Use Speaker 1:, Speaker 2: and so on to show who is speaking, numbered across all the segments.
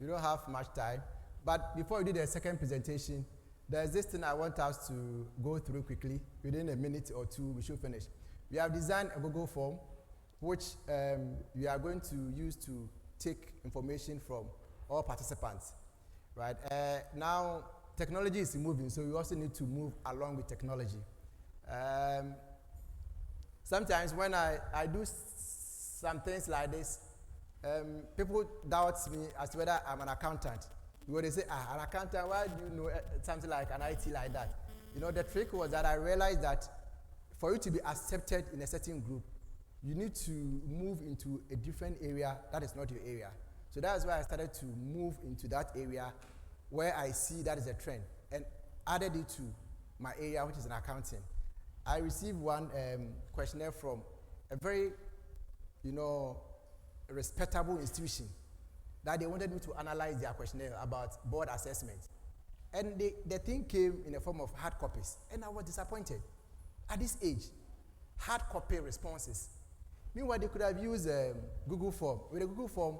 Speaker 1: we don't have much time. But before we do the second presentation, there's this thing I want us to go through quickly. Within a minute or two, we should finish. We have designed a Google form, which we are going to use to take information from all participants. Right? Now, technology is moving, so we also need to move along with technology. Sometimes when I do some things like this, people doubt me as to whether I'm an accountant. Because they say, an accountant, why do you know something like an IT like that? You know, the trick was that I realized that for you to be accepted in a certain group, you need to move into a different area that is not your area. So that's why I started to move into that area where I see that is a trend and added it to my area, which is in accounting. I received one questionnaire from a very, respectable institution that they wanted me to analyze their questionnaire about board assessment. And the thing came in the form of hard copies. And I was disappointed. At this age, hard copy responses. Meanwhile, they could have used Google form. With a Google form,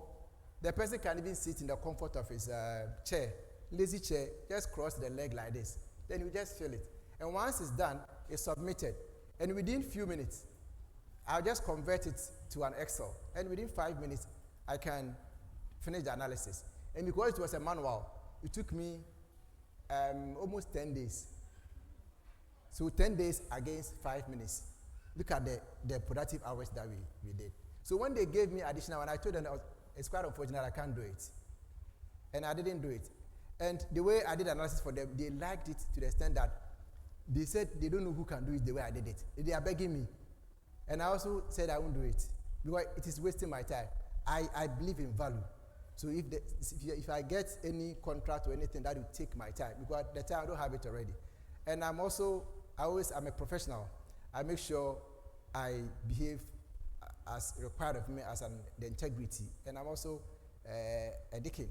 Speaker 1: the person can even sit in the comfort of his chair, lazy chair, just cross the leg like this. Then you just fill it. And once it's done, it's submitted. And within few minutes, I'll just convert it to an Excel. And within 5 minutes, I can finish the analysis. And because it was a manual, it took me almost 10 days. So 10 days against 5 minutes. Look at the productive hours that we did. So when they gave me additional, and I told them it's quite unfortunate I can't do it. And I didn't do it. And the way I did analysis for them, they liked it to the extent that they said they don't know who can do it the way I did it. They are begging me. And I also said I won't do it because it is wasting my time. I believe in value. So if I get any contract or anything, that will take my time because at the time I don't have it already. And I'm a professional. I make sure I behave as required of me as the integrity. And I'm also a deacon.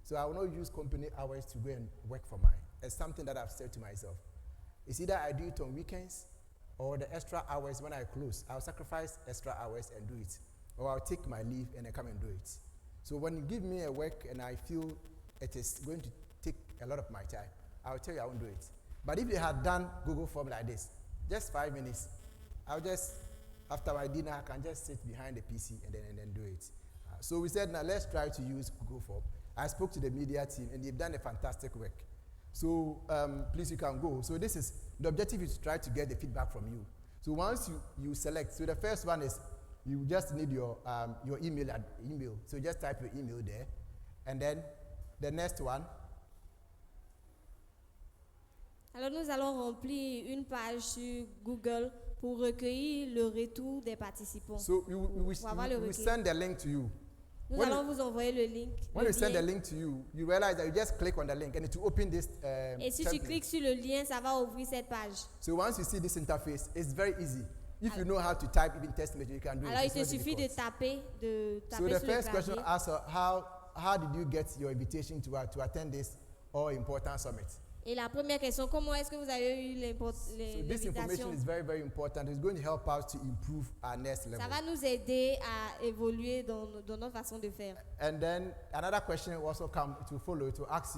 Speaker 1: So I will not use company hours to go and work for mine. It's something that I've said to myself. It's either I do it on weekends or the extra hours when I close. I'll sacrifice extra hours and do it. Or I'll take my leave and I come and do it. So when you give me a work and I feel it is going to take a lot of my time, I'll tell you I won't do it. But if you had done Google form like this, just 5 minutes, I'll just, after my dinner, I can just sit behind the PC and then do it. So we said, now let's try to use Google form. I spoke to the media team and they've done a fantastic work. So please, you can go. So the objective is to try to get the feedback from you. So once you select, so the first one is you just need your email. So just type your email there. And then the next one.
Speaker 2: Alors nous allons remplir une page sur Google pour recueillir le retour des participants.
Speaker 1: So we send the link to you.
Speaker 2: Nous allons vous envoyer le link.
Speaker 1: When we send the link to you, you realize that you just click on the link and it will open this.
Speaker 2: Et si tu cliques sur le lien, ça va ouvrir cette page.
Speaker 1: So once you see this interface, it's very easy. If you know how to type even text message, you can do it.
Speaker 2: Alors il te suffit de taper
Speaker 1: So the first question asks how did you get your invitation to attend this all important summit?
Speaker 2: Et la première question, comment est-ce que vous avez eu
Speaker 1: So this information is very, very important. It's going to help us to improve our next level.
Speaker 2: Ça va nous aider à évoluer dans notre façon de faire.
Speaker 1: And then another question will also come. It will follow. It will ask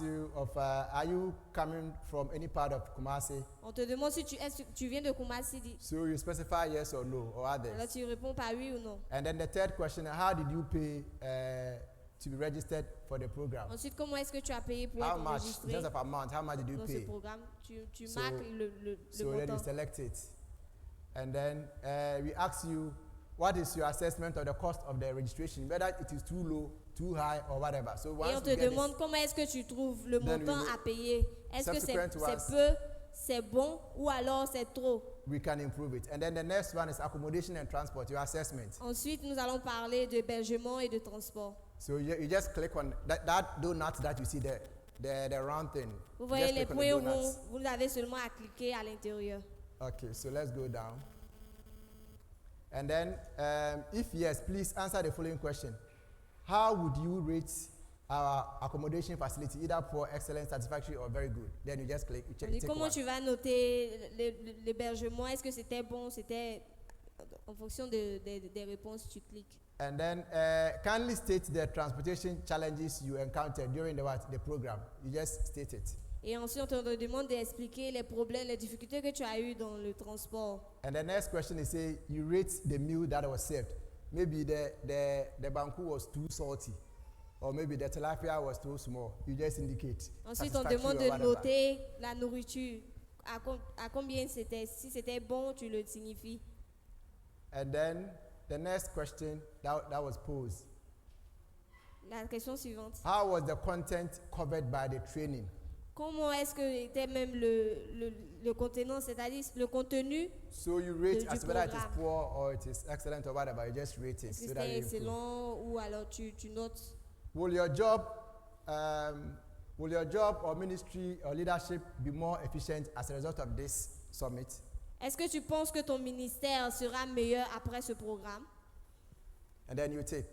Speaker 1: you of are you coming from any part of Kumasi?
Speaker 2: On te demande si tu viens de Kumasi.
Speaker 1: So you specify yes or no or others.
Speaker 2: Alors tu réponds par oui ou non.
Speaker 1: And then the third question, how did you pay to be registered for the program?
Speaker 2: Ensuite, comment est-ce que tu as payé pour être enregistré?
Speaker 1: In terms of amount, how much did you
Speaker 2: dans
Speaker 1: pay?
Speaker 2: Ce programme, tu marques le
Speaker 1: so
Speaker 2: montant.
Speaker 1: Then you select it. And then we ask you, what is your assessment of the cost of the registration? Whether it is too low, too high, or whatever. So once
Speaker 2: Et on te demande comment est-ce que tu trouves le montant à payer. Est-ce que c'est peu, c'est bon, ou alors c'est trop?
Speaker 1: We can improve it. And then the next one is accommodation and transport, your assessment.
Speaker 2: Ensuite, nous allons parler d'hébergement et de transport.
Speaker 1: So you just click on that donut that you see there, the round thing.
Speaker 2: Vous voyez les points ronds, vous avez seulement à cliquer à l'intérieur.
Speaker 1: Okay, so let's go down. And then, if yes, please answer the following question. How would you rate our accommodation facility, either poor, excellent, satisfactory, or very good? Then you just click, you check.
Speaker 2: Comment tu vas noter l'hébergement? Est-ce que c'était bon? C'était en fonction des réponses, tu cliques.
Speaker 1: And then kindly state the transportation challenges you encountered during the program. You just state it.
Speaker 2: Et ensuite, on te demande d'expliquer les problèmes, les difficultés que tu as eues dans le transport.
Speaker 1: And the next question is, say, you rate the meal that was served. Maybe the banku was too salty, or maybe the tilapia was too small. You just indicate.
Speaker 2: Ensuite, on demande de noter la nourriture. À combien c'était? Si c'était bon, tu le signifies.
Speaker 1: And then the next question that was posed.
Speaker 2: La question suivante.
Speaker 1: How was the content covered by the training?
Speaker 2: Comment est-ce que était même le contenant, c'est-à-dire le contenu?
Speaker 1: So you rate as whether it is poor or it is excellent or whatever. You just rate it.
Speaker 2: Si c'était excellent ou alors tu notes.
Speaker 1: Will your job or ministry or leadership be more efficient as a result of this summit?
Speaker 2: Est-ce que tu penses que ton ministère sera meilleur après ce programme?
Speaker 1: And then you take.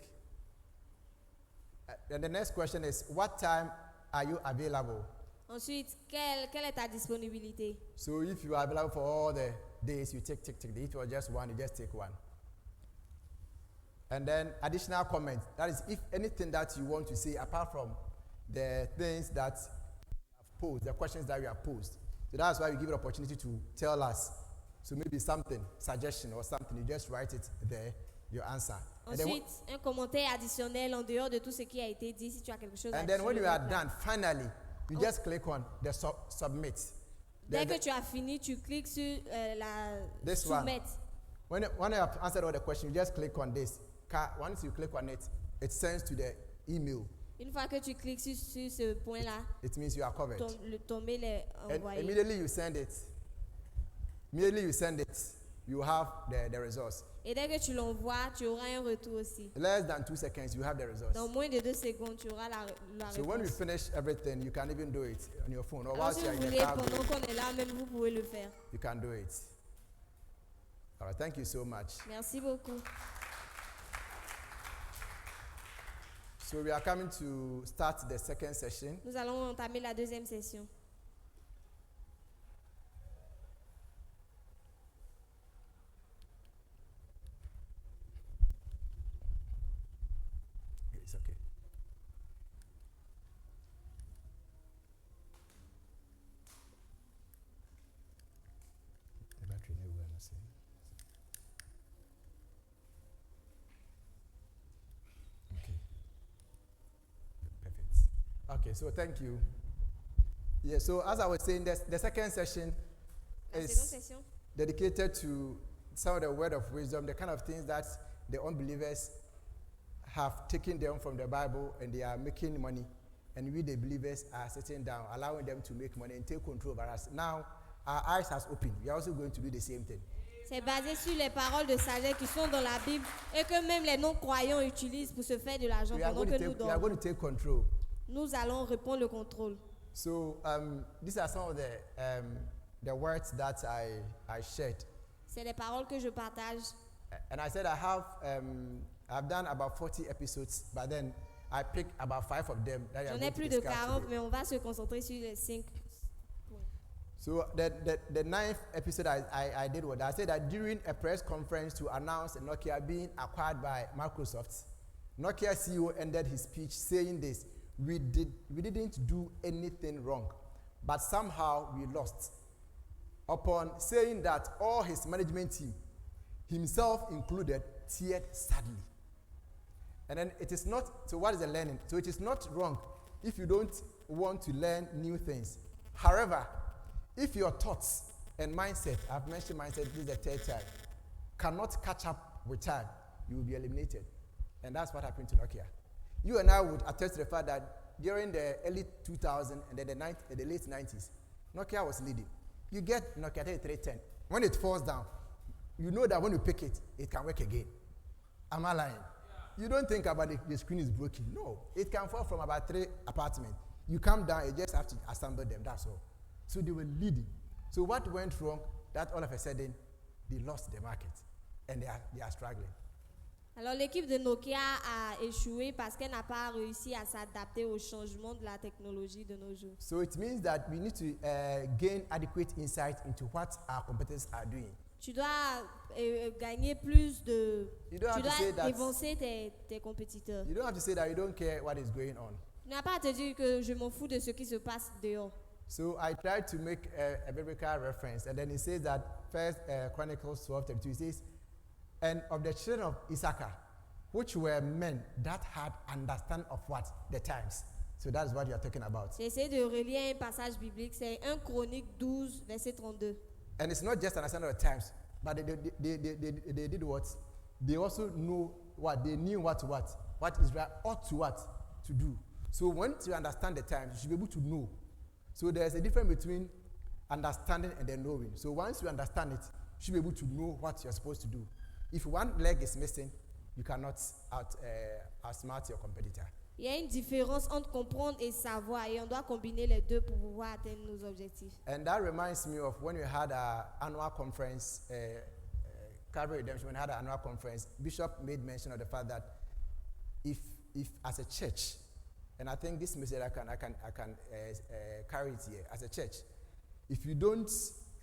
Speaker 1: And the next question is, what time are you available?
Speaker 2: Ensuite, quelle est ta disponibilité?
Speaker 1: So if you are available for all the days, you take. If it was just one, you just take one. And then additional comments. That is, if anything that you want to say apart from the things that you have posed, the questions that you have posed. So that's why we give you the opportunity to tell us. So maybe something, suggestion or something, you just write it there, your answer.
Speaker 2: Ensuite, un commentaire additionnel en dehors de tout ce qui a été dit, si tu as quelque chose à dire.
Speaker 1: And then when you are done, finally, you just click on the submit.
Speaker 2: Dès que tu as fini, tu cliques sur la soumettre.
Speaker 1: When you have answered all the questions, you just click on this. Once you click on it, it sends to the email.
Speaker 2: Une fois que tu cliques sur ce point-là,
Speaker 1: it means you are covered.
Speaker 2: Ton mail est envoyé.
Speaker 1: And immediately you send it. You have the results.
Speaker 2: Et dès que tu l'envoies, tu auras un retour aussi.
Speaker 1: Less than 2 seconds, you have the results.
Speaker 2: Dans moins de 2 secondes, tu auras la réponse.
Speaker 1: So when we finish everything, you can even do it on your phone. Or
Speaker 2: whilst you are in the car. Pendant qu'on est là, même vous pouvez le faire.
Speaker 1: You can do it. All right, thank you so much.
Speaker 2: Merci beaucoup.
Speaker 1: So we are coming to start the second session.
Speaker 2: Nous allons entamer la deuxième session.
Speaker 1: It's okay. The battery no well, see. Okay. Perfect. Okay, so thank you. Yeah, so as I was saying, the second session is dedicated to some of the word of wisdom, the kind of things that the unbelievers have taken them from the Bible and they are making money. And we, the believers, are sitting down, allowing them to make money and take control over us. Now, our eyes has opened. We are also going to do the same thing.
Speaker 2: C'est basé sur les paroles de sagesse qui sont dans la Bible et que même les non-croyants utilisent pour se faire de l'argent pendant que nous dormons.
Speaker 1: We are going to take control.
Speaker 2: Nous allons reprendre le contrôle.
Speaker 1: So, these are some of the words that I shared.
Speaker 2: C'est les paroles que je partage.
Speaker 1: And I said I've done about 40 episodes, but then I picked about 5 of them.
Speaker 2: J'en ai plus de 40, mais on va se concentrer sur les 5 points.
Speaker 1: So the 9th episode I did what I said that during a press conference to announce Nokia being acquired by Microsoft, Nokia CEO ended his speech saying this: we didn't do anything wrong, but somehow we lost. Upon saying that, all his management team, himself included, teared sadly. And then it is not, so what is the learning? So it is not wrong if you don't want to learn new things. However, if your thoughts and mindset, I've mentioned mindset, this is the 3rd time, cannot catch up with time, you will be eliminated. And that's what happened to Nokia. You and I would attest to the fact that during the early 2000s and then the late 90s, Nokia was leading. You get Nokia 3310. When it falls down, you know that when you pick it, it can work again. Am I lying? You don't think about the screen is broken. No, it can fall from about 3 apartments. You come down, you just have to assemble them, that's all. So they were leading. So what went wrong, that all of a sudden, they lost the market. And they are struggling.
Speaker 2: Alors l'équipe de Nokia a échoué parce qu'elle n'a pas réussi à s'adapter au changement de la technologie de nos jours.
Speaker 1: So it means that we need to gain adequate insight into what our competitors are doing.
Speaker 2: Tu dois gagner plus de...
Speaker 1: You don't
Speaker 2: Tu
Speaker 1: have to say
Speaker 2: dois
Speaker 1: that.
Speaker 2: dévancer tes compétiteurs.
Speaker 1: You don't have to say that you don't care what is going on.
Speaker 2: Tu n'as pas à te dire que je m'en fous de ce qui se passe dehors.
Speaker 1: So I tried to make a biblical reference, and then it says that First Chronicles 12:32 it says, "And of the children of Issachar, which were men that had understanding of what the times." So that's what you are talking about.
Speaker 2: J'ai essayé de relire un passage biblique, c'est 1 Chronique 12, verset 32.
Speaker 1: And it's not just understanding of the times, but they did what? They also know what they knew what Israel ought to what to do. So once you understand the times, you should be able to know. So there's a difference between understanding and then knowing. So once you understand it, you should be able to know what you're supposed to do. If one leg is missing, you cannot outsmart your competitor.
Speaker 2: Il y a une différence entre comprendre et savoir, et on doit combiner les deux pour pouvoir atteindre nos objectifs.
Speaker 1: And that reminds me of when we had our annual conference, Calvary Redemption, when we had our annual conference, Bishop made mention of the fact that if as a church, and I think this message I can carry it here, as a church, if you don't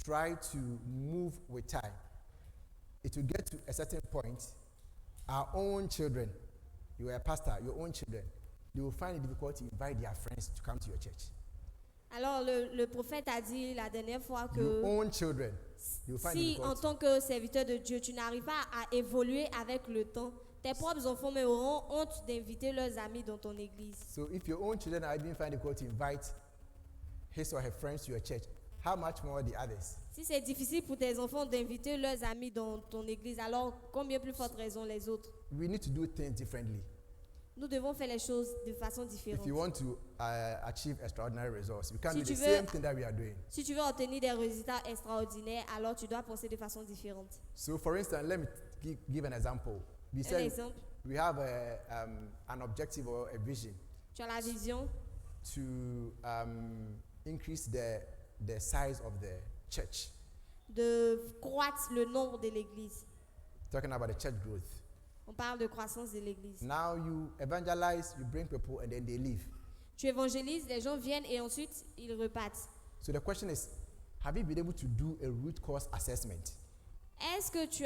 Speaker 1: try to move with time, it will get to a certain point, our own children, you are a pastor, your own children, they will find it difficult to invite their friends to come to your church.
Speaker 2: Alors le prophète a dit la dernière fois que
Speaker 1: Your own children, you will find it
Speaker 2: si en
Speaker 1: difficult.
Speaker 2: tant que serviteur de Dieu, tu n'arrives pas à évoluer avec le temps, tes propres enfants mais auront honte d'inviter leurs amis dans ton église.
Speaker 1: So if your own children are even finding it difficult to invite his or her friends to your church, how much more the others?
Speaker 2: Si c'est difficile pour tes enfants d'inviter leurs amis dans ton église, alors combien plus forte raison les autres?
Speaker 1: We need to do things differently.
Speaker 2: Nous devons faire les choses de façon différente.
Speaker 1: If you want to achieve extraordinary results, we can't
Speaker 2: Si
Speaker 1: do the
Speaker 2: tu veux-
Speaker 1: same thing that we are doing.
Speaker 2: Si tu veux obtenir des résultats extraordinaires, alors tu dois penser de façon différente.
Speaker 1: So for instance, let me give an example. We
Speaker 2: Un
Speaker 1: said
Speaker 2: exemple,
Speaker 1: we have an objective or a vision
Speaker 2: tu as la vision
Speaker 1: to increase the size of the church.
Speaker 2: de croître le nombre de l'église.
Speaker 1: Talking about the church growth.
Speaker 2: On parle de croissance de l'église.
Speaker 1: Now you evangelize, you bring people, and then they leave.
Speaker 2: Tu évangélises, les gens viennent et ensuite ils repartent.
Speaker 1: So the question is, have you been able to do a root cause assessment?
Speaker 2: Est-ce que tu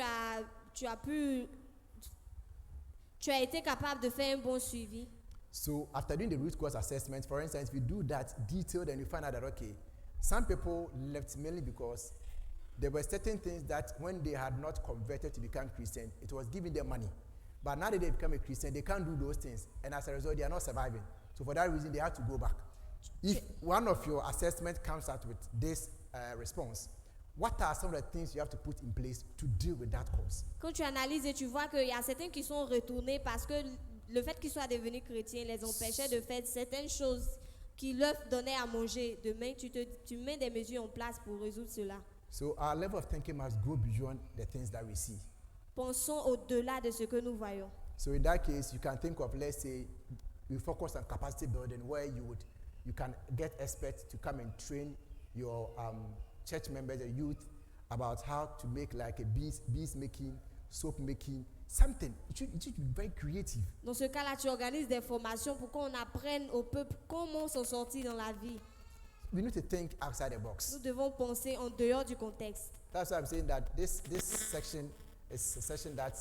Speaker 2: as été capable de faire un bon suivi?
Speaker 1: So after doing the root cause assessment, for instance, if you do that detailed and you find out that, okay, some people left mainly because there were certain things that when they had not converted to become Christian, it was giving them money. But now that they become a Christian, they can't do those things. And as a result, they are not surviving. So for that reason, they have to go back. If one of your assessments comes out with this response, what are some of the things you have to put in place to deal with that cause?
Speaker 2: Quand tu analyses et tu vois qu'il y a certains qui sont retournés parce que le fait qu'ils soient devenus chrétiens les empêchait de faire certaines choses qui leur donnaient à manger. Demain, tu mets des mesures en place pour résoudre cela.
Speaker 1: So our level of thinking must go beyond the things that we see.
Speaker 2: Pensons au-delà de ce que nous voyons.
Speaker 1: So in that case, you can think of, let's say, you focus on capacity building where you can get experts to come and train your church members, the youth, about how to make like a bees making, soap making, something. It should be very creative.
Speaker 2: Dans ce cas-là, tu organises des formations pour qu'on apprenne au peuple comment s'en sortir dans la vie.
Speaker 1: We need to think outside the box.
Speaker 2: Nous devons penser en dehors du contexte.
Speaker 1: That's why I'm saying that this section is a section that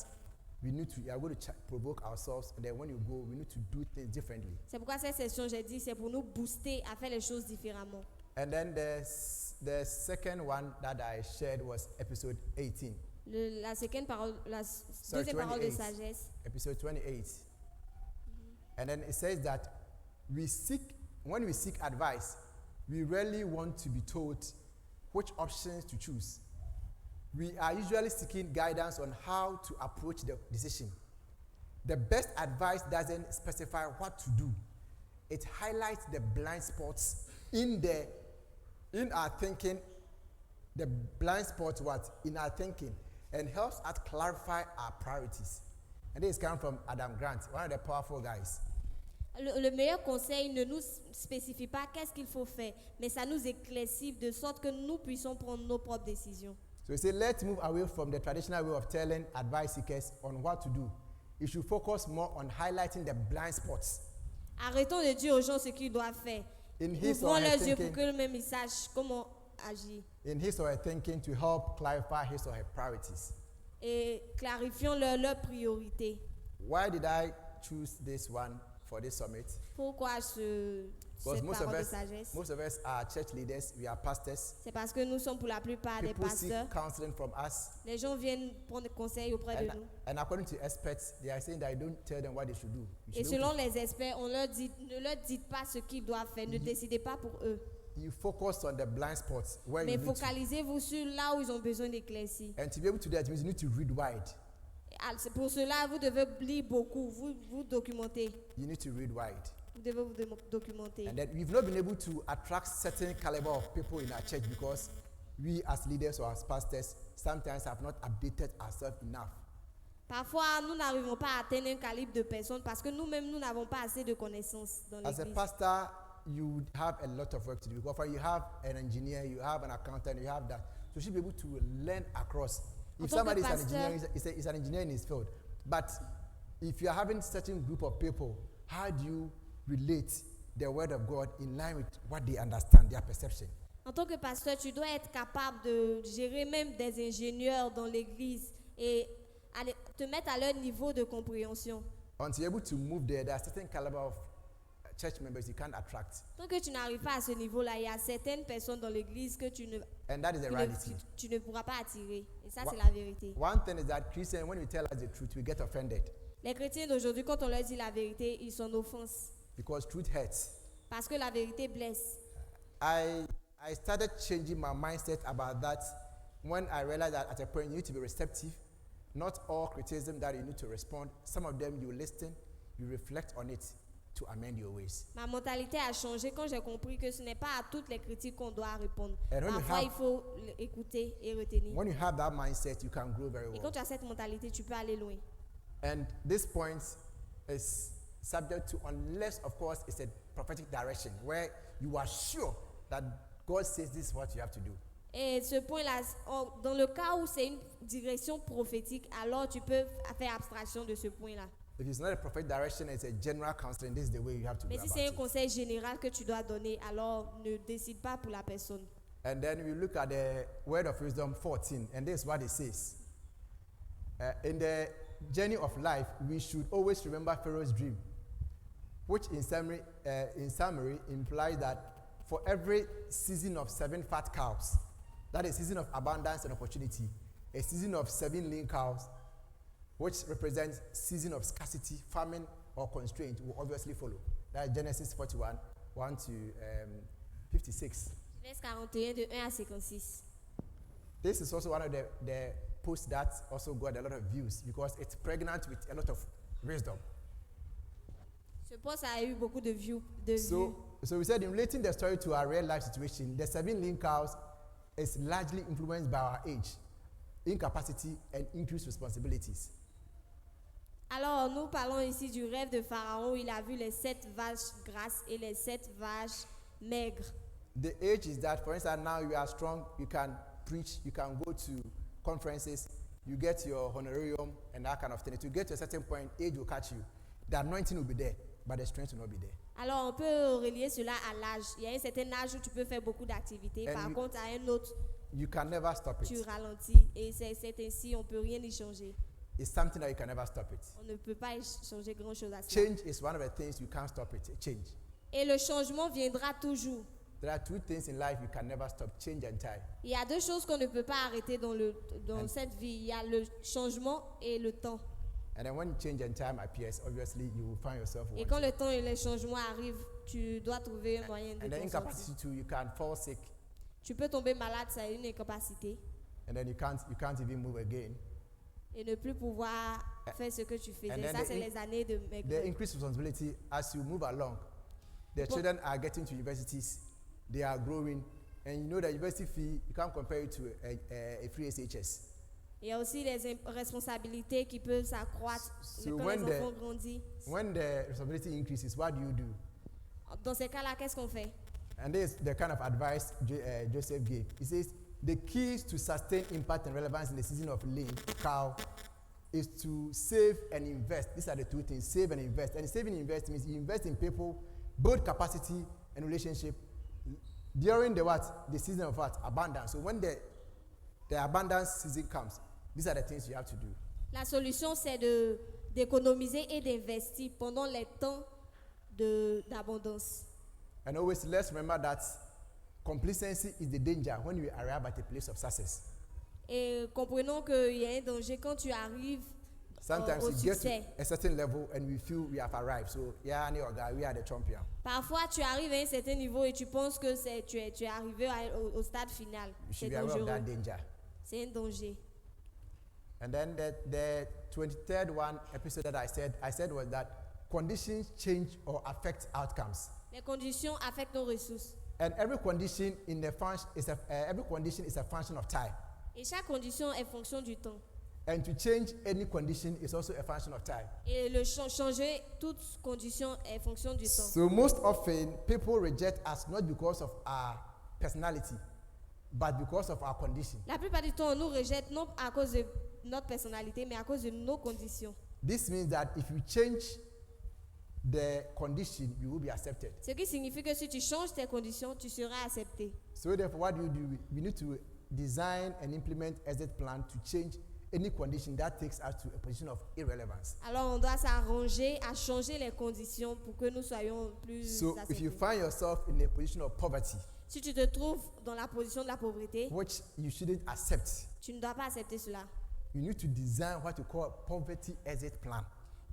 Speaker 1: we are going to provoke ourselves, and then when you go, we need to do things differently.
Speaker 2: C'est pourquoi cette session, j'ai dit, c'est pour nous booster à faire les choses différemment.
Speaker 1: And then the second one that I shared was episode 18.
Speaker 2: La deuxième parole de
Speaker 1: 28.
Speaker 2: sagesse.
Speaker 1: Episode 28. And then it says that when we seek advice, we rarely want to be told which options to choose. We are usually seeking guidance on how to approach the decision. The best advice doesn't specify what to do. It highlights the blind spots in our thinking, the blind spots in our thinking, and helps us clarify our priorities. And this comes from Adam Grant, one of the powerful guys.
Speaker 2: Le meilleur conseil ne nous spécifie pas qu'est-ce qu'il faut faire, mais ça nous éclaircit de sorte que nous puissions prendre nos propres décisions.
Speaker 1: So he said, let's move away from the traditional way of telling advice seekers on what to do. You should focus more on highlighting the blind spots.
Speaker 2: Arrêtons de dire aux gens ce qu'ils doivent faire.
Speaker 1: In his
Speaker 2: Ouvrons
Speaker 1: or her
Speaker 2: leurs yeux pour
Speaker 1: thinking,
Speaker 2: que eux-mêmes ils sachent comment agir.
Speaker 1: in his or her thinking to help clarify his or her priorities.
Speaker 2: et clarifions leurs priorités.
Speaker 1: Why did I choose this one for this summit?
Speaker 2: Pourquoi
Speaker 1: Because
Speaker 2: cette parole de sagesse?
Speaker 1: most of us are church leaders, we are pastors.
Speaker 2: C'est parce que nous sommes pour la plupart des
Speaker 1: People seek
Speaker 2: pasteurs.
Speaker 1: counseling from us.
Speaker 2: Les gens viennent prendre conseil auprès de nous.
Speaker 1: And according to experts, they are saying that I don't tell them what they should do.
Speaker 2: Et selon les experts, on leur dit, ne leur dites pas ce qu'ils doivent faire, ne décidez pas pour eux.
Speaker 1: You focus on the blind spots where
Speaker 2: Mais
Speaker 1: you need to.
Speaker 2: focalisez-vous sur là où ils ont besoin d'éclaircie.
Speaker 1: And to be able to do that means you need to read wide.
Speaker 2: Pour cela, vous devez lire beaucoup, vous documenter.
Speaker 1: You need to read wide.
Speaker 2: Vous devez vous documenter.
Speaker 1: And then we've not been able to attract certain caliber of people in our church because we as leaders or as pastors sometimes have not updated ourselves enough.
Speaker 2: Parfois, nous n'arrivons pas à atteindre un calibre de personnes parce que nous-mêmes, nous n'avons pas assez de connaissances dans
Speaker 1: As a
Speaker 2: l'église.
Speaker 1: pastor, you would have a lot of work to do. Because you have an engineer, you have an accountant, you have that. So you should be able to learn across. If somebody is an engineer, is an engineer in his field. But if you are having certain group of people, how do you relate the word of God in line with what they understand, their perception?
Speaker 2: En tant que pasteur, tu dois être capable de gérer même des ingénieurs dans l'église et te mettre à leur niveau de compréhension.
Speaker 1: Until you're able to move there are certain caliber of church members you can't attract.
Speaker 2: Tant que tu n'arrives pas à ce niveau-là, il y a certaines personnes dans l'église que
Speaker 1: And that is the reality.
Speaker 2: tu ne pourras pas attirer. Et ça, c'est la vérité.
Speaker 1: One thing is that Christians, when we tell us the truth, we get offended.
Speaker 2: Les chrétiens d'aujourd'hui, quand on leur dit la vérité, ils sont en offense.
Speaker 1: Because truth hurts.
Speaker 2: Parce que la vérité blesse.
Speaker 1: I started changing my mindset about that when I realized that at a point you need to be receptive. Not all criticism that you need to respond. Some of them you listen, you reflect on it to amend your ways.
Speaker 2: Ma mentalité a changé quand j'ai compris que ce n'est pas à toutes les critiques qu'on doit répondre.
Speaker 1: And when
Speaker 2: Parfois, il faut écouter et retenir.
Speaker 1: When you have that mindset, you can grow very
Speaker 2: Et
Speaker 1: well.
Speaker 2: quand tu as cette mentalité, tu peux aller loin.
Speaker 1: And this point is subject to, unless of course it's a prophetic direction where you are sure that God says this is what you have to do.
Speaker 2: Et ce point-là, dans le cas où c'est une direction prophétique, alors tu peux faire abstraction de ce point-là.
Speaker 1: If it's not a prophetic direction, it's a general counseling. This is the way you have to
Speaker 2: Mais
Speaker 1: go
Speaker 2: si
Speaker 1: about
Speaker 2: c'est un
Speaker 1: it.
Speaker 2: conseil général que tu dois donner, alors ne décide pas pour la personne.
Speaker 1: And then we look at the word of wisdom 14, and this is what it says. In the journey of life, we should always remember Pharaoh's dream, which in summary implies that for every season of 7 fat cows, that is a season of abundance and opportunity, a season of 7 lean cows, which represents season of scarcity, famine, or constraint, will obviously follow. That is Genesis 41, 1 to 56.
Speaker 2: Genèse 41, de 1 à 56.
Speaker 1: This is also one of the posts that also got a lot of views because it's pregnant with a lot of wisdom.
Speaker 2: Ce post a eu beaucoup de vues.
Speaker 1: So we said in relating the story to our real life situation, the 7 lean cows is largely influenced by our age, incapacity, and increased responsibilities.
Speaker 2: Alors, nous parlons ici du rêve de Pharaon où il a vu les 7 vaches grasses et les 7 vaches maigres.
Speaker 1: The age is that, for instance, now you are strong, you can preach, you can go to conferences, you get your honorarium and that kind of thing. To get to a certain point, age will catch you. The anointing will be there, but the strength will not be there.
Speaker 2: Alors, on peut relier cela à l'âge. Il y a un certain âge où tu peux faire beaucoup d'activités. Par contre, à un autre,
Speaker 1: you can never stop it.
Speaker 2: Tu ralentis. Et c'est ainsi, on ne peut rien y changer.
Speaker 1: It's something that you can never stop it.
Speaker 2: On ne peut pas y changer grand-chose à ça.
Speaker 1: Change is one of the things you can't stop it. Change.
Speaker 2: Et le changement viendra toujours.
Speaker 1: There are 2 things in life you can never stop: change and time.
Speaker 2: Il y a 2 choses qu'on ne peut pas arrêter dans cette vie. Il y a le changement et le temps.
Speaker 1: And then when change and time appears, obviously you will find yourself
Speaker 2: Et quand le temps et le changement arrivent, tu dois trouver un moyen de
Speaker 1: and then
Speaker 2: t'en sortir.
Speaker 1: incapacity too, you can fall sick.
Speaker 2: Tu peux tomber malade, ça a une incapacité.
Speaker 1: And then you can't even move again.
Speaker 2: Et ne plus pouvoir faire ce que tu faisais. Ça, c'est les années de
Speaker 1: The
Speaker 2: maigreur.
Speaker 1: increased responsibility as you move along. The children are getting to universities, they are growing, and you know that university fee, you can't compare it to a free SHS.
Speaker 2: Il y a aussi les responsabilités qui peuvent s'accroître
Speaker 1: So
Speaker 2: quand les enfants grandissent.
Speaker 1: when the responsibility increases, what do?
Speaker 2: Dans ces cas-là, qu'est-ce qu'on fait?
Speaker 1: And this is the kind of advice Joseph gave. He says, the keys to sustain impact and relevance in the season of lean cow is to save and invest. These are the 2 things: save and invest. And save and invest means you invest in people, build capacity and relationship, during the what? The season of what? Abundance. So when the abundance season comes, these are the things you have to do.
Speaker 2: La solution, c'est d'économiser et d'investir pendant les temps d'abondance.
Speaker 1: And always let's remember that complacency is the danger when you arrive at a place of success.
Speaker 2: Et comprenons qu'il y a un danger quand tu arrives
Speaker 1: Sometimes
Speaker 2: au
Speaker 1: we get to
Speaker 2: succès.
Speaker 1: a certain level and we feel we have arrived. So yeah, we are the champion.
Speaker 2: Parfois, tu arrives à un certain niveau et tu penses que tu es arrivé au stade final.
Speaker 1: You
Speaker 2: C'est
Speaker 1: should be aware of that
Speaker 2: dangereux.
Speaker 1: danger.
Speaker 2: C'est un danger.
Speaker 1: And then the 23rd one episode that I said was that conditions change or affect outcomes.
Speaker 2: Les conditions affectent nos ressources.
Speaker 1: And every condition is a function of time.
Speaker 2: Et chaque condition est fonction du temps.
Speaker 1: And to change any condition is also a function of time.
Speaker 2: Et changer toute condition est fonction du temps.
Speaker 1: So most often people reject us not because of our personality, but because of our condition.
Speaker 2: La plupart du temps, on nous rejette non à cause de notre personnalité, mais à cause de nos conditions.
Speaker 1: This means that if you change the condition, you will be accepted.
Speaker 2: Ce qui signifie que si tu changes tes conditions, tu seras accepté.
Speaker 1: So therefore, what do? We need to design and implement exit plan to change any condition that takes us to a position of irrelevance.
Speaker 2: Alors on doit s'arranger à changer les conditions pour que nous soyons plus
Speaker 1: So
Speaker 2: acceptés.
Speaker 1: if you find yourself in a position of poverty,
Speaker 2: Si tu te trouves dans la position de la pauvreté,
Speaker 1: which you shouldn't accept,
Speaker 2: tu ne dois pas accepter cela.
Speaker 1: you need to design what you call a poverty exit plan.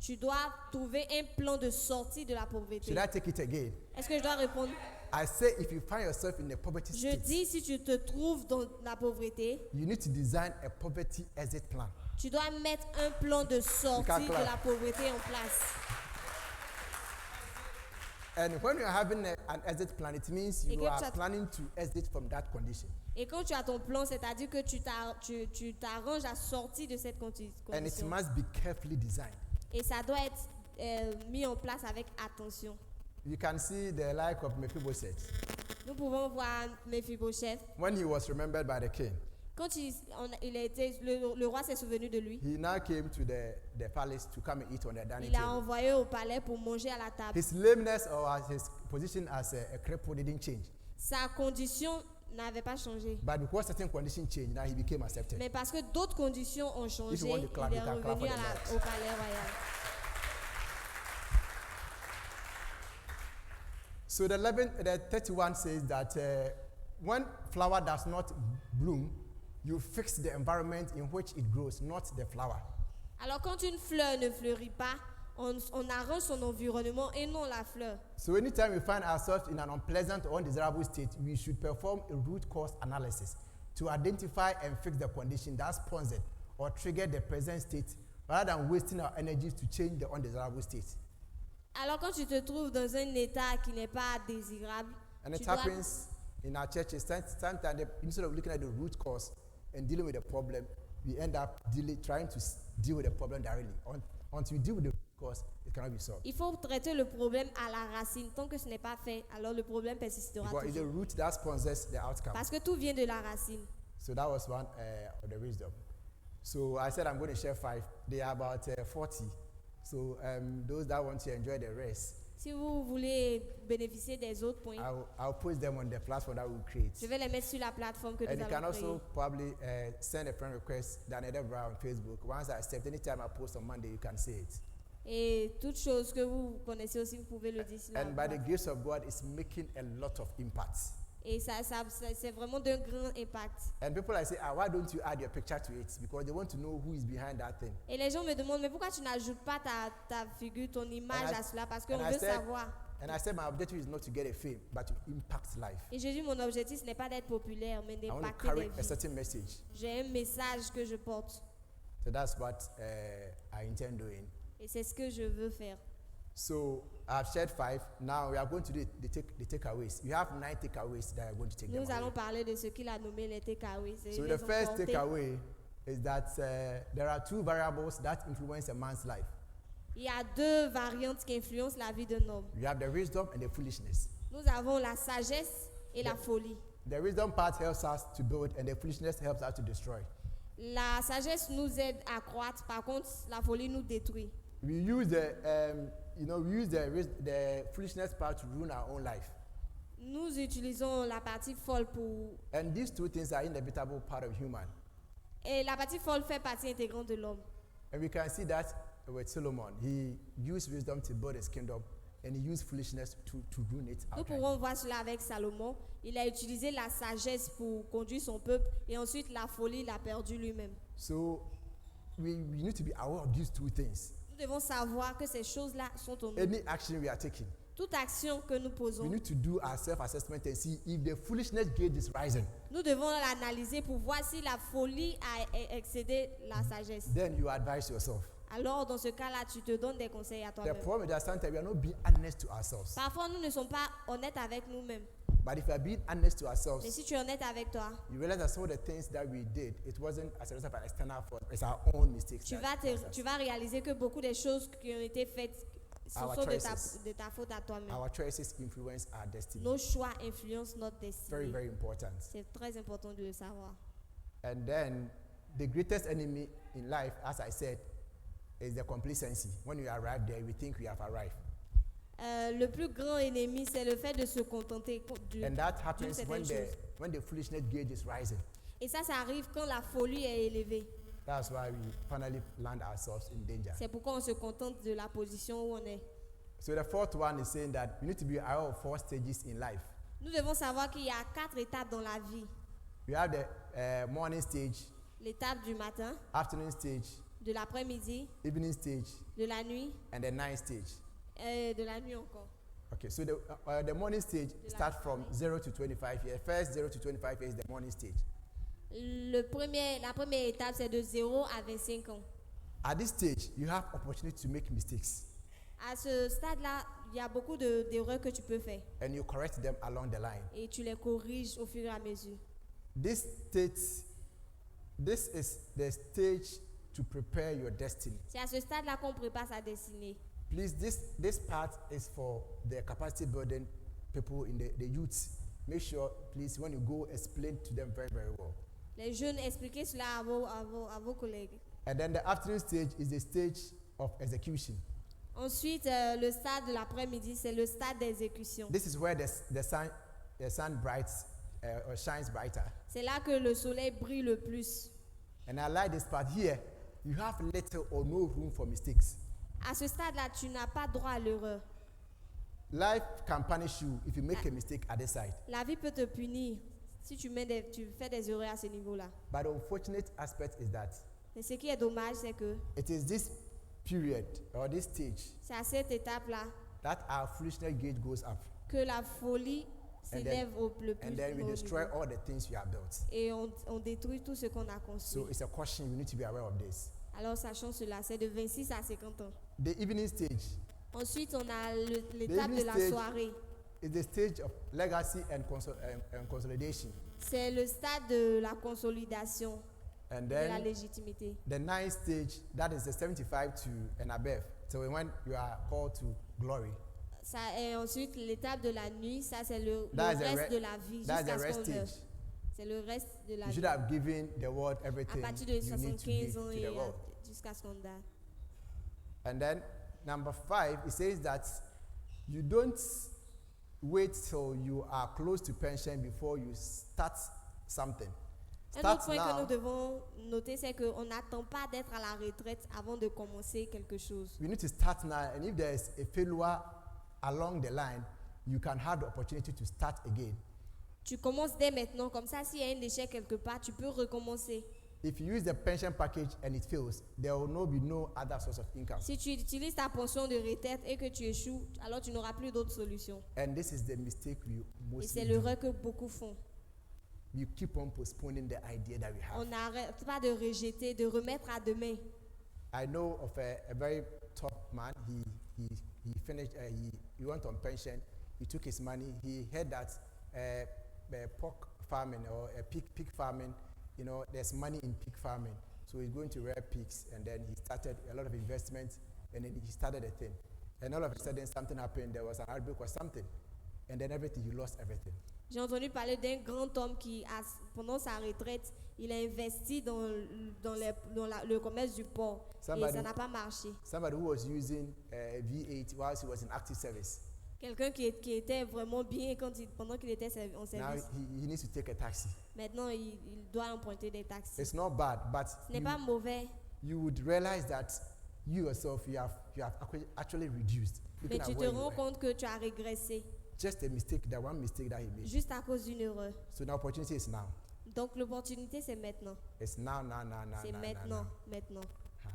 Speaker 2: Tu dois trouver un plan de sortie de la pauvreté.
Speaker 1: Should I take it again?
Speaker 2: Est-ce que je dois répondre?
Speaker 1: I say if you find yourself in a poverty
Speaker 2: Je
Speaker 1: state,
Speaker 2: dis, si tu te trouves dans la pauvreté,
Speaker 1: you need to design a poverty exit plan.
Speaker 2: tu dois mettre un plan de sortie de la pauvreté en place.
Speaker 1: And when you're having an exit plan, it means
Speaker 2: Et
Speaker 1: you
Speaker 2: que
Speaker 1: are
Speaker 2: tu as-
Speaker 1: planning to exit from that condition.
Speaker 2: Et quand tu as ton plan, c'est-à-dire que tu t'arranges à sortir de cette
Speaker 1: And it
Speaker 2: condition.
Speaker 1: must be carefully designed.
Speaker 2: Et ça doit être mis en place avec attention.
Speaker 1: You can see the like of Mephibosheth
Speaker 2: Nous pouvons voir Mephibosheth.
Speaker 1: when he was remembered by the king.
Speaker 2: Quand le roi s'est souvenu de lui,
Speaker 1: He now came to the palace to come and eat on the dining
Speaker 2: il a
Speaker 1: table.
Speaker 2: envoyé au palais pour manger à la table.
Speaker 1: His lameness or his position as a cripple didn't change.
Speaker 2: Sa condition n'avait pas changé.
Speaker 1: But because certain conditions changed, now he became accepted.
Speaker 2: Mais parce que d'autres conditions ont changé,
Speaker 1: If you want to clap,
Speaker 2: il est
Speaker 1: you can clap
Speaker 2: revenu
Speaker 1: for the
Speaker 2: au palais royal.
Speaker 1: So the 31 says that when flower does not bloom, you fix the environment in which it grows, not the flower.
Speaker 2: Alors quand une fleur ne fleurit pas, on arrange son environnement et non la fleur.
Speaker 1: So anytime we find ourselves in an unpleasant or undesirable state, we should perform a root cause analysis to identify and fix the condition that sponsored or triggered the present state, rather than wasting our energies to change the undesirable state.
Speaker 2: Alors quand tu te trouves dans un état qui n'est pas désirable,
Speaker 1: And
Speaker 2: tu
Speaker 1: it
Speaker 2: dois,
Speaker 1: happens in our churches. Sometimes instead of looking at the root cause and dealing with the problem, we end up trying to deal with the problem directly. Until we deal with the root cause, it cannot be solved.
Speaker 2: il faut traiter le problème à la racine. Tant que ce n'est pas fait, alors le problème persistera
Speaker 1: Because it's the
Speaker 2: toujours.
Speaker 1: root that sponsors the outcome.
Speaker 2: Parce que tout vient de la racine.
Speaker 1: So that was one of the wisdom. So I said I'm going to share 5. They are about 40. So those that want to enjoy the rest,
Speaker 2: Si vous voulez bénéficier des autres points,
Speaker 1: I'll post them on the platform that we'll create.
Speaker 2: je vais les mettre sur la plateforme que
Speaker 1: And you
Speaker 2: nous
Speaker 1: can
Speaker 2: allons
Speaker 1: also
Speaker 2: créer.
Speaker 1: probably send a friend request, Debrah on Facebook. Once I accept, anytime I post on Monday, you can see it.
Speaker 2: Et toutes choses que vous connaissez aussi, vous pouvez le dire sur la
Speaker 1: And by the
Speaker 2: plateforme.
Speaker 1: grace of God, it's making a lot of impact.
Speaker 2: Et c'est vraiment d'un grand impact.
Speaker 1: And people like say, why don't you add your picture to it? Because they want to know who is behind that thing.
Speaker 2: Et les gens me demandent, mais pourquoi tu n'ajoutes pas ta figure, ton image
Speaker 1: And I-
Speaker 2: à cela? Parce
Speaker 1: and
Speaker 2: qu'on
Speaker 1: I
Speaker 2: veut
Speaker 1: said-
Speaker 2: savoir.
Speaker 1: And I said my objective is not to get a fame, but to impact life.
Speaker 2: Et je dis, mon objectif, ce n'est pas d'être populaire, mais
Speaker 1: I want to
Speaker 2: d'impacter
Speaker 1: carry
Speaker 2: des
Speaker 1: a
Speaker 2: vies.
Speaker 1: certain message.
Speaker 2: J'ai un message que je porte.
Speaker 1: So that's what I intend doing.
Speaker 2: Et c'est ce que je veux faire.
Speaker 1: So I've shared 5. Now we are going to do the takeaways. You have 9 takeaways that are going to take them
Speaker 2: Nous allons
Speaker 1: away.
Speaker 2: parler de ce qu'il a nommé les takeaways. et
Speaker 1: So
Speaker 2: les
Speaker 1: the first
Speaker 2: emporter.
Speaker 1: takeaway is that there are 2 variables that influence a man's life.
Speaker 2: Il y a deux variantes qui influencent la vie d'un homme.
Speaker 1: You have the wisdom and the foolishness.
Speaker 2: Nous avons la sagesse et la folie.
Speaker 1: The wisdom part helps us to build, and the foolishness helps us to destroy.
Speaker 2: La sagesse nous aide à croître, par contre, la folie nous détruit.
Speaker 1: We use the foolishness part to ruin our own life.
Speaker 2: Nous utilisons la partie folle pour...
Speaker 1: And these two things are inevitable part of human.
Speaker 2: Et la partie folle fait partie intégrante de l'homme.
Speaker 1: And we can see that with Solomon. He used wisdom to build his kingdom, and he used foolishness to ruin it
Speaker 2: Nous
Speaker 1: outright.
Speaker 2: pourrons voir cela avec Salomon. Il a utilisé la sagesse pour conduire son peuple et ensuite la folie l'a perdu lui-même.
Speaker 1: So we need to be aware of these two things.
Speaker 2: Nous devons savoir que ces choses-là sont en nous.
Speaker 1: Any action we are taking,
Speaker 2: Toute action que nous
Speaker 1: we
Speaker 2: posons,
Speaker 1: need to do our self-assessment and see if the foolishness gauge is rising.
Speaker 2: nous devons l'analyser pour voir si la folie a excédé la sagesse.
Speaker 1: Then you advise yourself.
Speaker 2: Alors, dans ce cas-là, tu te donnes des conseils à
Speaker 1: The
Speaker 2: toi-même.
Speaker 1: problem is that sometimes we are not being honest to ourselves.
Speaker 2: Parfois, nous ne sommes pas honnêtes avec nous-mêmes.
Speaker 1: But if we are being honest to
Speaker 2: Mais
Speaker 1: ourselves,
Speaker 2: si tu es honnête avec toi,
Speaker 1: you realize that some of the things that we did, it wasn't as a result of an external fault, it's our own mistakes.
Speaker 2: tu vas réaliser que beaucoup des choses qui ont été faites
Speaker 1: Our
Speaker 2: sont
Speaker 1: choices.
Speaker 2: de ta faute à toi-même.
Speaker 1: Our choices influence our destiny.
Speaker 2: Nos choix influencent notre
Speaker 1: Very,
Speaker 2: destinée.
Speaker 1: very important.
Speaker 2: C'est très important de le savoir.
Speaker 1: And then the greatest enemy in life, as I said, is the complacency. When you arrive there, we think we have arrived.
Speaker 2: Le plus grand ennemi, c'est le fait de se contenter
Speaker 1: And that
Speaker 2: d'une
Speaker 1: happens
Speaker 2: certaine chose.
Speaker 1: when the foolishness gauge is rising.
Speaker 2: Et ça arrive quand la folie est élevée.
Speaker 1: That's why we finally land ourselves in danger.
Speaker 2: C'est pourquoi on se contente de la position où on est.
Speaker 1: So the fourth one is saying that we need to be aware of 4 stages in life.
Speaker 2: Nous devons savoir qu'il y a 4 étapes dans la vie.
Speaker 1: We have the morning stage,
Speaker 2: L'étape du matin,
Speaker 1: afternoon stage,
Speaker 2: de l'après-midi,
Speaker 1: evening stage,
Speaker 2: de la nuit,
Speaker 1: and the night stage.
Speaker 2: de la nuit encore.
Speaker 1: Okay, so the morning stage starts from 0 to 25 years. First 0 to 25 years is the morning stage.
Speaker 2: La première étape, c'est de 0 à 25 ans.
Speaker 1: At this stage, you have opportunity to make mistakes,
Speaker 2: À ce stade-là, il y a beaucoup d'erreurs que tu peux faire.
Speaker 1: and you correct them along the line.
Speaker 2: Et tu les corriges au fur et à mesure.
Speaker 1: This is the stage to prepare your destiny.
Speaker 2: C'est à ce stade-là qu'on prépare sa destinée.
Speaker 1: Please, this part is for the capacity building people in the youth. Make sure, please, when you go, explain to them very, very well.
Speaker 2: Les jeunes, expliquez cela à vos collègues.
Speaker 1: And then the afternoon stage is the stage of execution.
Speaker 2: Ensuite, le stade de l'après-midi, c'est le stade d'exécution.
Speaker 1: This is where the sun brights or shines brighter.
Speaker 2: C'est là que le soleil brille le plus.
Speaker 1: And I like this part here. You have little or no room for mistakes.
Speaker 2: À ce stade-là, tu n'as pas droit à l'erreur.
Speaker 1: Life can punish you if you make a mistake at this side.
Speaker 2: La vie peut te punir si tu fais des erreurs à ce niveau-là.
Speaker 1: But the unfortunate aspect is that
Speaker 2: Mais ce qui est dommage, c'est que
Speaker 1: it is this period or this stage
Speaker 2: c'est à cette étape-là
Speaker 1: that our foolishness gauge goes up.
Speaker 2: que la folie s'élève le plus
Speaker 1: And then we
Speaker 2: haut
Speaker 1: destroy
Speaker 2: niveau.
Speaker 1: all the things we have built.
Speaker 2: Et on détruit tout ce qu'on a construit.
Speaker 1: So it's a caution, we need to be aware of this.
Speaker 2: Alors sachant cela, c'est de 26 à 50 ans.
Speaker 1: The evening stage
Speaker 2: Ensuite, on a l'étape de la
Speaker 1: stage-
Speaker 2: soirée.
Speaker 1: is the stage of legacy and consolidation.
Speaker 2: C'est le stade de la consolidation,
Speaker 1: And
Speaker 2: de la
Speaker 1: then
Speaker 2: légitimité.
Speaker 1: the ninth stage, that is the 75 to and above. So when you are called to glory,
Speaker 2: Ça, et ensuite, l'étape de la nuit, ça c'est le
Speaker 1: That's the
Speaker 2: reste
Speaker 1: re-
Speaker 2: de la vie
Speaker 1: that's the
Speaker 2: jusqu'à ce
Speaker 1: rest
Speaker 2: qu'on meure.
Speaker 1: stage.
Speaker 2: C'est le reste de la
Speaker 1: You
Speaker 2: vie.
Speaker 1: should have given the world
Speaker 2: À
Speaker 1: everything
Speaker 2: partir de
Speaker 1: you need to give
Speaker 2: 75 ans
Speaker 1: to
Speaker 2: et
Speaker 1: the world.
Speaker 2: jusqu'à ce qu'on meure.
Speaker 1: And then number 5, it says that you don't wait till you are close to pension before you start something.
Speaker 2: Un
Speaker 1: Start
Speaker 2: autre point que
Speaker 1: now.
Speaker 2: nous devons noter, c'est qu'on n'attend pas d'être à la retraite avant de commencer quelque chose.
Speaker 1: We need to start now, and if there is a failure along the line, you can have the opportunity to start again.
Speaker 2: Tu commences dès maintenant, comme ça, s'il y a un échec quelque part, tu peux recommencer.
Speaker 1: If you use the pension package and it fails, there will be no other source of income.
Speaker 2: Si tu utilises ta pension de retraite et que tu échoues, alors tu n'auras plus d'autre solution.
Speaker 1: And this is the mistake we
Speaker 2: Et c'est
Speaker 1: mostly do.
Speaker 2: l'erreur que beaucoup font.
Speaker 1: We keep on postponing the idea that we
Speaker 2: On
Speaker 1: have.
Speaker 2: n'arrête pas de rejeter, de remettre à demain.
Speaker 1: I know of a very top man. He finished. He went on pension. He took his money. He heard that pork farming or pig farming. You know, there's money in pig farming. So he's going to rear pigs, and then he started a lot of investments, and then he started a thing. And all of a sudden, something happened. There was an outbreak or something, and then everything. He lost everything.
Speaker 2: J'ai entendu parler d'un grand homme qui, pendant sa retraite, il a investi dans le commerce du porc. Et
Speaker 1: Somebody-
Speaker 2: ça n'a pas marché.
Speaker 1: Somebody who was using V8 whilst he was in active service.
Speaker 2: Quelqu'un qui était vraiment bien pendant qu'il était en
Speaker 1: Now
Speaker 2: service.
Speaker 1: he needs to take a taxi.
Speaker 2: Maintenant, il doit emprunter des taxis.
Speaker 1: It's not bad, but
Speaker 2: Ce n'est pas mauvais,
Speaker 1: you would realize that you yourself you have actually reduced.
Speaker 2: mais
Speaker 1: Looking
Speaker 2: tu
Speaker 1: at
Speaker 2: te
Speaker 1: where you
Speaker 2: rends
Speaker 1: were.
Speaker 2: compte que tu as régressé
Speaker 1: Just a mistake, that one mistake that he made.
Speaker 2: juste à cause d'une erreur.
Speaker 1: So the opportunity is now.
Speaker 2: Donc l'opportunité, c'est maintenant.
Speaker 1: It's now.
Speaker 2: C'est maintenant.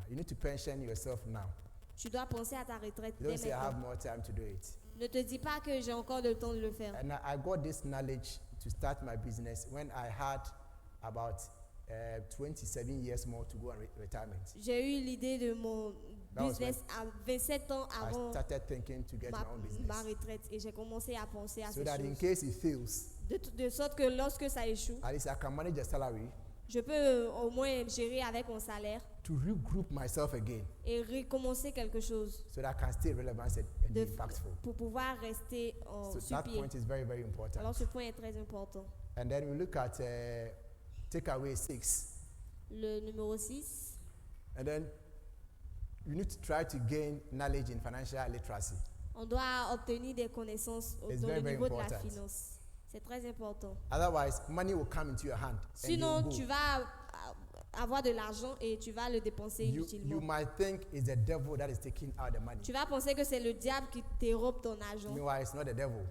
Speaker 1: You need to pension yourself now.
Speaker 2: Tu dois penser à ta retraite
Speaker 1: Don't
Speaker 2: dès
Speaker 1: say I have
Speaker 2: maintenant.
Speaker 1: more time to do it.
Speaker 2: Ne te dis pas que j'ai encore le temps de le faire.
Speaker 1: And I got this knowledge to start my business when I had about 27 years more to go on retirement.
Speaker 2: J'ai eu l'idée de mon
Speaker 1: That was
Speaker 2: business à 27 ans
Speaker 1: I
Speaker 2: avant
Speaker 1: started thinking to get my own
Speaker 2: ma
Speaker 1: business.
Speaker 2: retraite et j'ai commencé à penser à
Speaker 1: So
Speaker 2: ces
Speaker 1: that in
Speaker 2: choses.
Speaker 1: case it fails,
Speaker 2: De sorte que lorsque ça échoue,
Speaker 1: at least I can manage the salary
Speaker 2: je peux au moins gérer avec mon salaire
Speaker 1: to regroup myself again
Speaker 2: et recommencer quelque chose
Speaker 1: so that I can stay relevant and
Speaker 2: de-
Speaker 1: impactful.
Speaker 2: pour pouvoir rester
Speaker 1: So
Speaker 2: sur
Speaker 1: that
Speaker 2: pied.
Speaker 1: point is very, very important.
Speaker 2: Alors ce point est très important.
Speaker 1: And then we look at takeaway 6.
Speaker 2: Le numéro 6,
Speaker 1: And then you need to try to gain knowledge in financial literacy.
Speaker 2: on doit obtenir des connaissances
Speaker 1: It's
Speaker 2: dans
Speaker 1: very,
Speaker 2: le
Speaker 1: very
Speaker 2: niveau de la
Speaker 1: important.
Speaker 2: finance. C'est très important.
Speaker 1: Otherwise, money will come into your hand. And
Speaker 2: Sinon,
Speaker 1: you'll go.
Speaker 2: tu vas avoir de l'argent et tu vas le dépenser
Speaker 1: You
Speaker 2: inutilement.
Speaker 1: might think it's the devil that is taking out the money.
Speaker 2: Tu vas penser que c'est le diable qui t'érobe ton argent,
Speaker 1: Meanwhile, it's not the devil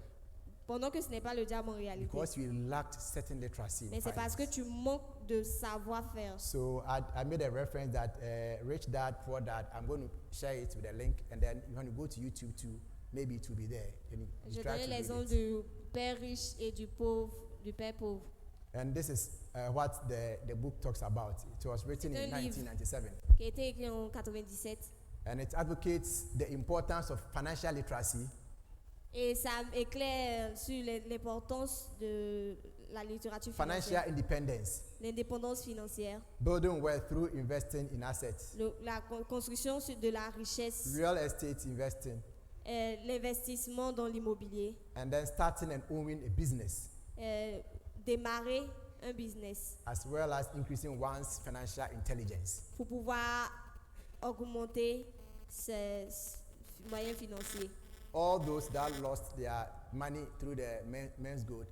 Speaker 2: pendant que ce n'est pas le diable en réalité.
Speaker 1: because you lacked certain literacy. in
Speaker 2: Mais c'est parce que
Speaker 1: finance.
Speaker 2: tu manques de savoir-faire.
Speaker 1: So I made a reference that rich dad, poor dad. I'm going to share it with a link, and then you want to go to YouTube too. Maybe it will be there. And you
Speaker 2: Je
Speaker 1: try
Speaker 2: donnais
Speaker 1: to read
Speaker 2: l'exemple
Speaker 1: it.
Speaker 2: du père riche et du père pauvre.
Speaker 1: And this is what the book talks about. It was written
Speaker 2: C'est
Speaker 1: in
Speaker 2: un livre.
Speaker 1: 1997,
Speaker 2: Qui a été écrit en 97.
Speaker 1: and it advocates the importance of financial literacy
Speaker 2: Et ça éclaire sur l'importance de la littérature
Speaker 1: financial
Speaker 2: financière,
Speaker 1: independence,
Speaker 2: l'indépendance financière,
Speaker 1: building wealth through investing in assets,
Speaker 2: la construction de la richesse,
Speaker 1: real estate investing,
Speaker 2: l'investissement dans l'immobilier,
Speaker 1: and then starting and owning a business,
Speaker 2: démarrer un business
Speaker 1: as well as increasing one's financial intelligence.
Speaker 2: pour pouvoir augmenter ses moyens financiers.
Speaker 1: All those that lost their money through the men's gold,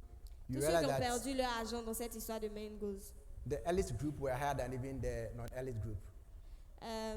Speaker 1: you
Speaker 2: Tous ceux qui
Speaker 1: realize
Speaker 2: ont
Speaker 1: that
Speaker 2: perdu leur argent dans cette histoire de main goals.
Speaker 1: the elite group were higher than even the non-elite group.
Speaker 2: Euh,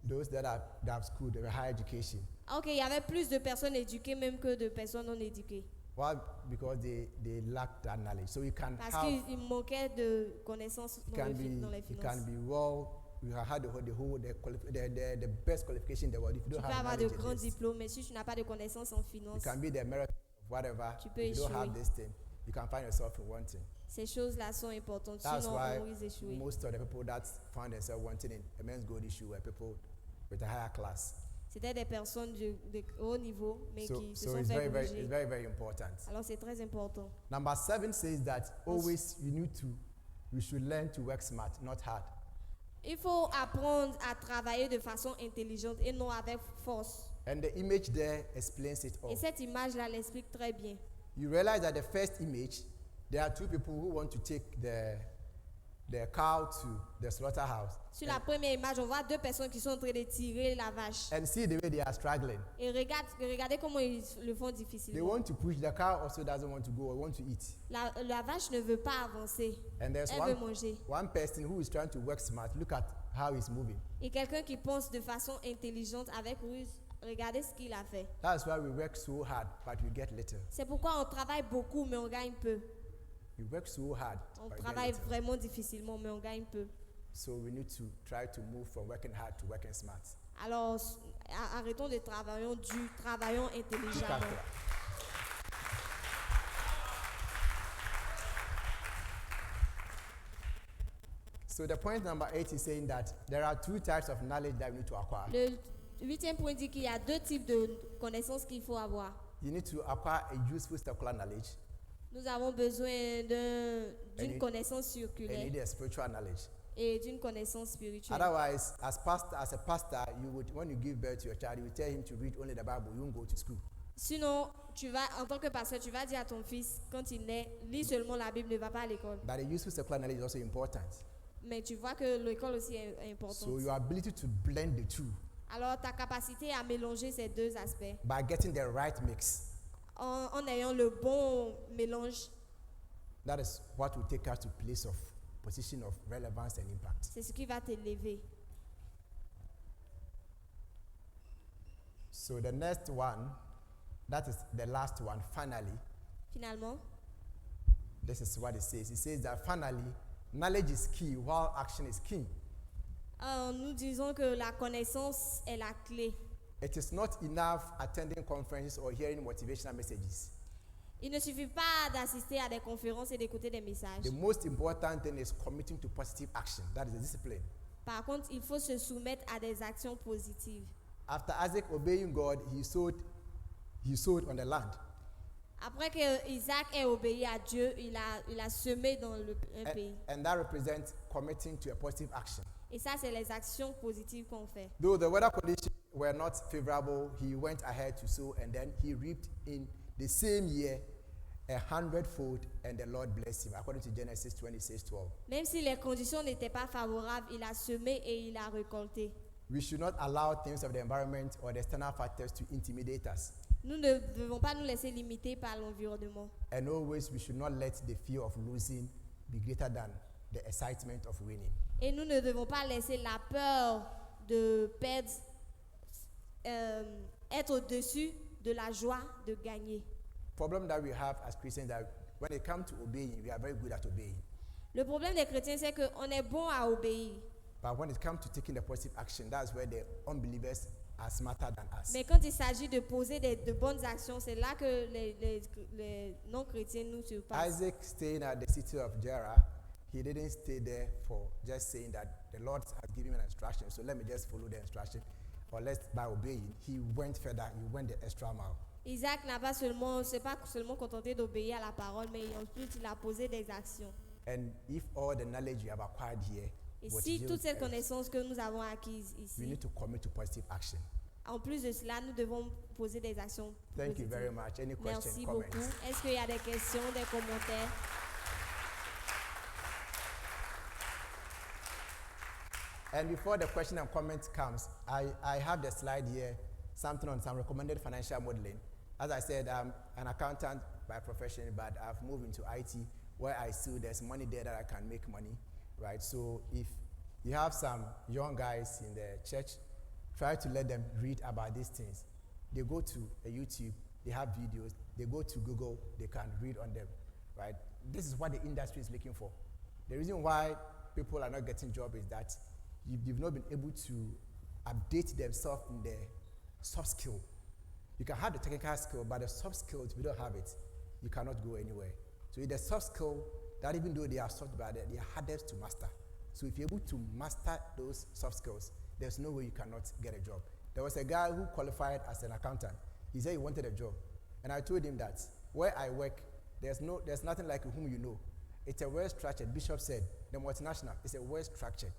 Speaker 1: Those that have school, they were higher education.
Speaker 2: ok, il y avait plus de personnes éduquées même que de personnes non éduquées.
Speaker 1: Why? Because they lack that knowledge. So you can
Speaker 2: Parce
Speaker 1: have,
Speaker 2: qu'il manquait de connaissances
Speaker 1: you
Speaker 2: dans,
Speaker 1: can be,
Speaker 2: dans les
Speaker 1: you
Speaker 2: finances.
Speaker 1: can be well. You have had the best qualification in the world. If you
Speaker 2: Tu
Speaker 1: don't
Speaker 2: peux
Speaker 1: have
Speaker 2: avoir de
Speaker 1: knowledge in
Speaker 2: grands
Speaker 1: this,
Speaker 2: diplômes, mais si tu n'as pas de connaissances en
Speaker 1: you
Speaker 2: finance,
Speaker 1: can be the American of whatever.
Speaker 2: Tu peux
Speaker 1: If you don't have
Speaker 2: échouer.
Speaker 1: this thing, you can find yourself in one thing.
Speaker 2: ces choses-là sont importantes.
Speaker 1: That's
Speaker 2: Sinon,
Speaker 1: why
Speaker 2: on risque d'échouer.
Speaker 1: most of the people that found themselves wanting in a men's gold issue were people with a higher class.
Speaker 2: C'était des personnes de haut niveau, mais
Speaker 1: So,
Speaker 2: qui se
Speaker 1: so
Speaker 2: sont
Speaker 1: it's
Speaker 2: fait
Speaker 1: very, very,
Speaker 2: bouger.
Speaker 1: it's very, very important.
Speaker 2: Alors, c'est très important.
Speaker 1: Number 7 says that always we should learn to work smart, not hard.
Speaker 2: Il faut apprendre à travailler de façon intelligente et non avec force.
Speaker 1: And the image there explains it all.
Speaker 2: Et cette image-là l'explique très bien.
Speaker 1: You realize that the first image, there are two people who want to take the cow to the slaughterhouse.
Speaker 2: Sur la première image, on voit deux personnes qui sont en train de tirer la vache.
Speaker 1: And see the way they are struggling.
Speaker 2: Et regardez comment ils le font
Speaker 1: They
Speaker 2: difficilement.
Speaker 1: want to push, the cow also doesn't want to go or want to eat.
Speaker 2: La vache ne veut pas avancer.
Speaker 1: And there's
Speaker 2: Elle veut manger.
Speaker 1: one person who is trying to work smart. Look at how he's moving.
Speaker 2: Et quelqu'un qui pense de façon intelligente avec ruse, regardez ce qu'il a fait.
Speaker 1: That's why we work so hard, but we get little.
Speaker 2: C'est pourquoi on travaille beaucoup, mais on gagne peu.
Speaker 1: We work so hard,
Speaker 2: On
Speaker 1: but we get
Speaker 2: travaille
Speaker 1: little.
Speaker 2: vraiment difficilement, mais on gagne peu.
Speaker 1: So we need to try to move from working hard to working smart.
Speaker 2: Alors, arrêtons de travailler dur, travaillons
Speaker 1: Look at
Speaker 2: intelligemment.
Speaker 1: that. So the point number 8 is saying that there are two types of knowledge that we need to acquire.
Speaker 2: Le 8e point dit qu'il y a deux types de connaissances qu'il faut avoir.
Speaker 1: You need to acquire a useful secular knowledge,
Speaker 2: Nous avons besoin d'une
Speaker 1: And
Speaker 2: connaissance
Speaker 1: and you
Speaker 2: circulaire
Speaker 1: need a spiritual knowledge.
Speaker 2: et d'une connaissance spirituelle.
Speaker 1: Otherwise, as a pastor, you would, when you give birth to your child, you will tell him to read only the Bible. You won't go to school.
Speaker 2: Sinon, en tant que pasteur, tu vas dire à ton fils, quand il naît, lis seulement la Bible, ne va pas à l'école.
Speaker 1: But a useful secular knowledge is also important.
Speaker 2: Mais tu vois que l'école aussi est importante.
Speaker 1: So your ability to blend the two
Speaker 2: Alors ta capacité à mélanger ces deux aspects
Speaker 1: by getting the right mix.
Speaker 2: en ayant le bon mélange,
Speaker 1: That is what will take us to place of position of relevance and impact.
Speaker 2: c'est ce qui va t'élever.
Speaker 1: So the next one, that is the last one, finally,
Speaker 2: Finalement,
Speaker 1: this is what it says. It says that finally, knowledge is key while action is king.
Speaker 2: nous disons que la connaissance est la clé.
Speaker 1: It is not enough attending conferences or hearing motivational messages.
Speaker 2: Il ne suffit pas d'assister à des conférences et d'écouter des messages.
Speaker 1: The most important thing is committing to positive action. That is the discipline.
Speaker 2: Par contre, il faut se soumettre à des actions positives.
Speaker 1: After Isaac obeying God, he sowed on the land.
Speaker 2: Après que Isaac ait obéi à Dieu, il a semé dans un pays.
Speaker 1: And that represents committing to a positive action.
Speaker 2: Et ça, c'est les actions positives qu'on fait.
Speaker 1: Though the weather conditions were not favorable, he went ahead to sow, and then he reaped in the same year 100-fold, and the Lord blessed him, according to Genesis 26:12.
Speaker 2: Même si les conditions n'étaient pas favorables, il a semé et il a récolté.
Speaker 1: We should not allow things of the environment or the external factors to intimidate us.
Speaker 2: Nous ne devons pas nous laisser limiter par l'environnement.
Speaker 1: And always, we should not let the fear of losing be greater than the excitement of winning.
Speaker 2: Et nous ne devons pas laisser la peur de perdre être au-dessus de la joie de gagner.
Speaker 1: Problem that we have as Christians that when it comes to obeying, we are very good at obeying.
Speaker 2: Le problème des chrétiens, c'est qu'on est bon à obéir.
Speaker 1: But when it comes to taking the positive action, that's where the unbelievers are smarter than us.
Speaker 2: Mais quand il s'agit de poser de bonnes actions, c'est là que les non-chrétiens nous surpassent.
Speaker 1: Isaac staying at the city of Gerar, he didn't stay there for just saying that the Lord has given me an instruction, so let me just follow the instruction, or let's by obeying. He went further, he went the extra mile.
Speaker 2: Isaac s'est pas seulement contenté d'obéir à la parole, mais ensuite il a posé des actions.
Speaker 1: And if all the knowledge you have acquired here,
Speaker 2: Et
Speaker 1: what
Speaker 2: si
Speaker 1: you
Speaker 2: toutes ces
Speaker 1: else,
Speaker 2: connaissances que nous avons acquises
Speaker 1: we
Speaker 2: ici,
Speaker 1: need to commit to positive action.
Speaker 2: en plus de cela, nous devons poser des actions
Speaker 1: Thank you
Speaker 2: positives.
Speaker 1: very much. Any questions,
Speaker 2: Merci
Speaker 1: comments?
Speaker 2: beaucoup. Est-ce qu'il y a des questions, des commentaires?
Speaker 1: And before the question and comment comes, I have the slide here, something on some recommended financial modeling. As I said, I'm an accountant by profession, but I've moved into IT where I see there's money there that I can make money, right? So if you have some young guys in the church, try to let them read about these things. They go to a YouTube, they have videos, they go to Google, they can read on them, right? This is what the industry is looking for. The reason why people are not getting jobs is that you've not been able to update themselves in the soft skill. You can have the technical skill, but the soft skills, if you don't have it, you cannot go anywhere. So it's the soft skill that even though they are soft, but they are hardest to master. So if you're able to master those soft skills, there's no way you cannot get a job. There was a guy who qualified as an accountant. He said he wanted a job. And I told him that where I work, there's nothing like whom you know. It's a well structured. Bishop said, the multinational is a well structured.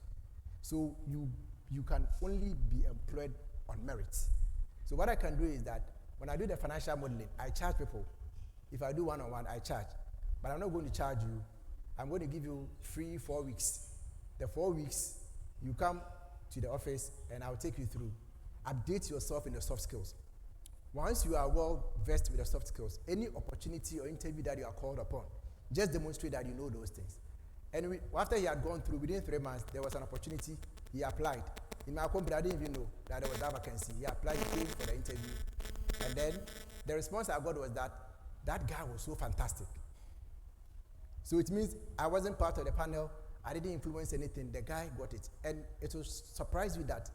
Speaker 1: So you can only be employed on merit. So what I can do is that when I do the financial modeling, I charge people. If I do one-on-one, I charge. But I'm not going to charge you. I'm going to give you 4 weeks. The 4 weeks, you come to the office and I'll take you through. Update yourself in the soft skills. Once you are well versed with the soft skills, any opportunity or interview that you are called upon, just demonstrate that you know those things. And after he had gone through, within 3 months, there was an opportunity. He applied. In my company, I didn't even know that there was that vacancy. He applied, he came for the interview. And then the response I got was that guy was so fantastic. So it means I wasn't part of the panel. I didn't influence anything. The guy got it. And it will surprise you that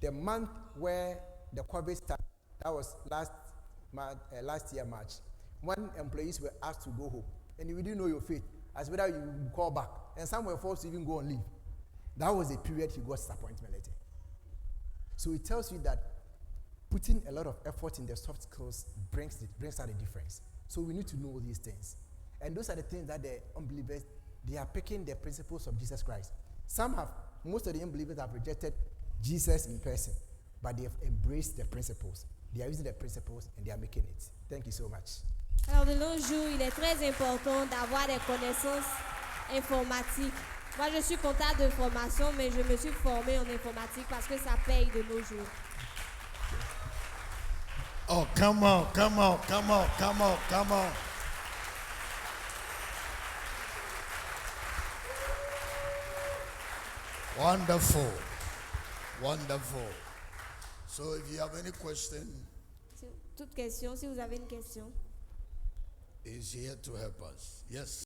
Speaker 1: the month where the COVID started, that was last year, March, when employees were asked to go home, and you didn't know your fate, as whether you would call back, and some were forced to even go on leave. That was the period he got disappointment letter. So it tells you that putting a lot of effort in the soft skills brings out a difference. So we need to know these things. And those are the things that the unbelievers, they are picking the principles of Jesus Christ. Most of the unbelievers have rejected Jesus in person, but they have embraced the principles. They are using the principles and they are making it. Thank you so much.
Speaker 2: Alors de nos jours, il est très important d'avoir des connaissances informatiques Moi, je suis comptable de formation, mais je me suis formée en informatique parce que ça paye de nos jours.
Speaker 3: Oh, come on, come on, come on, come on, come on. Wonderful. Wonderful. So if you have any question,
Speaker 2: Toute question, si vous avez une question.
Speaker 3: he's here to help us. Yes.